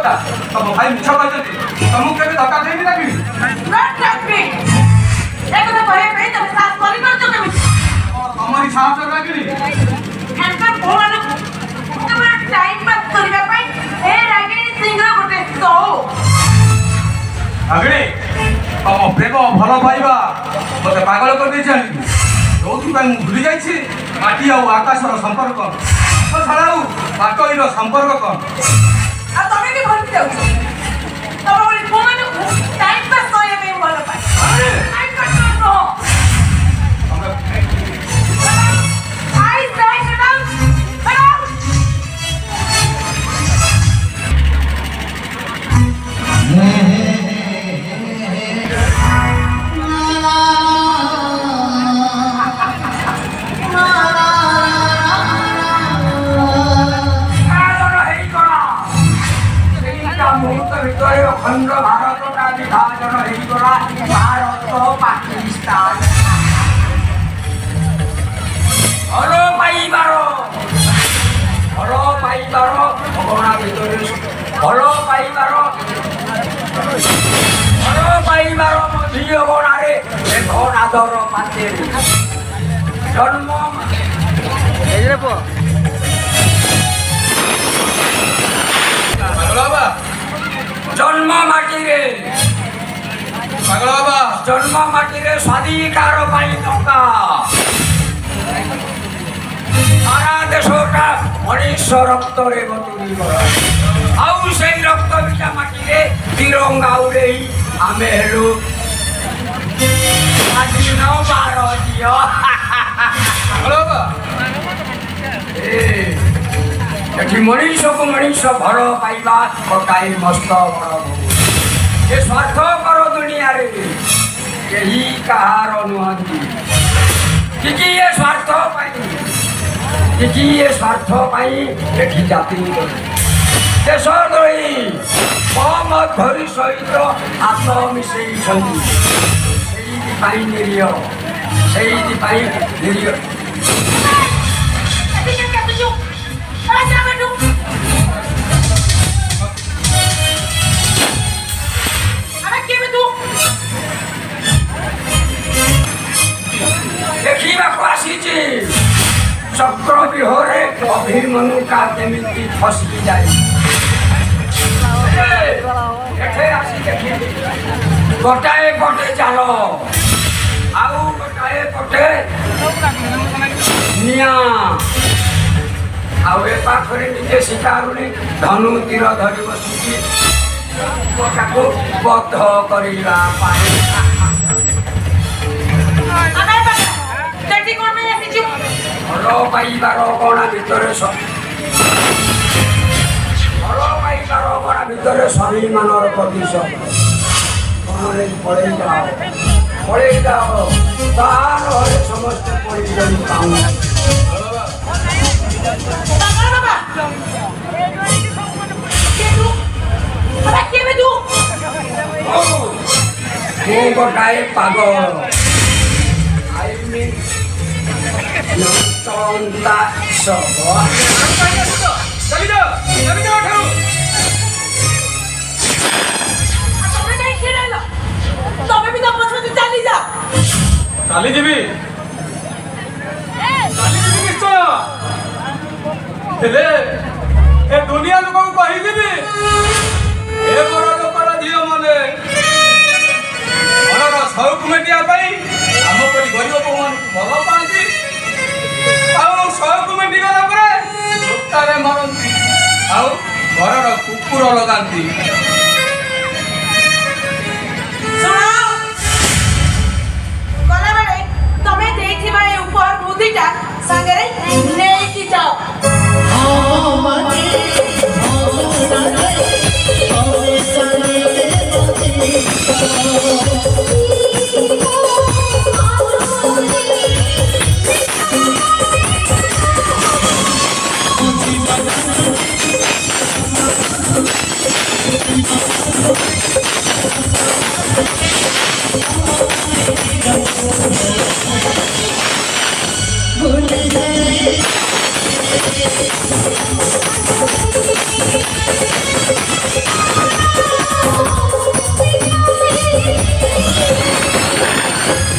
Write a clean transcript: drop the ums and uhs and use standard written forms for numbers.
କଥା ତମ ଭାଇ ମିଛ କହିଛନ୍ତି ତମକୁ କେବେ ଧକ୍କା ଦେଇନି ଲାଗିବି ତମରି ସାହସ ଲାଗିନି ରାଗିଣୀ ତମ ପ୍ରେମ ଭଲ ପାଇବା ମୋତେ ପାଗଳ କରିଦେଇଛି ଆଣିକି ଯୋଉଥିପାଇଁ ମୁଁ ଭୁଲି ଯାଇଛି ମାଟି ଆଉ ଆକାଶର ସମ୍ପର୍କ ଛଡ଼ା ଆଉ ବାଟୋଇର ସମ୍ପର୍କ କ'ଣ ଆଉ ତମେ ବି ଭୁଲି ଯାଉଛ ତମ ଭଳି ପୁଅମାନଙ୍କୁ ଟାଇମ୍ ପାସ୍ କରିବା ପାଇଁ ଭଲ ପାଏ ଟାଇମ୍ ପାସ୍ ନୁହଁ ଆଇସ୍ ରାଇଟ୍ ମ୍ୟାଡାମ୍ अखंड भारत का विभाजन होगला भारत पाकिस्तान भल पाइबार भगना भर भल पाइबार मझी अगणारे नादर पाते जन्म जन्म माटी स्वाधिकार टंका सारा देशटा मनुष्य रक्त आउ से रक्त बिटा माटी तिरंगा उड़े आम हेलु स्वाधीन भारतीय एटी मनुष्य को मनुष्य भल पाइबा गोटाए मस्त बड़ ये स्वार्थपर दुनिया रे यही कहार नुहति कि ये स्वार्थ एटी जाति देशद्रोही कम धरी सहित हाथ मिसई निरीह देखा चक्र विहरे अभिमनु का केमिति फसि जाए गोटाए पटे जाल आउ गोटाए पटे निया आउ ए पाखरे निजे शिकारुणी धनु तीर धरी बसुची बद्ध करिला पाए भल पाइबार गणा भितर सभी मानर प्रतिशत पड़े जाओ तार समस्त गोटाए पागल चलता सब चली जीवी निश्चय ए दुनिया लोक कहीदेवी ए बड़ लोकर झील मैंने घर सौक मेटिया आम परी गरीब बो मान भल पाती सौक मेटी गला लोकतारे मरती घर कुकुर लगाती भूल गए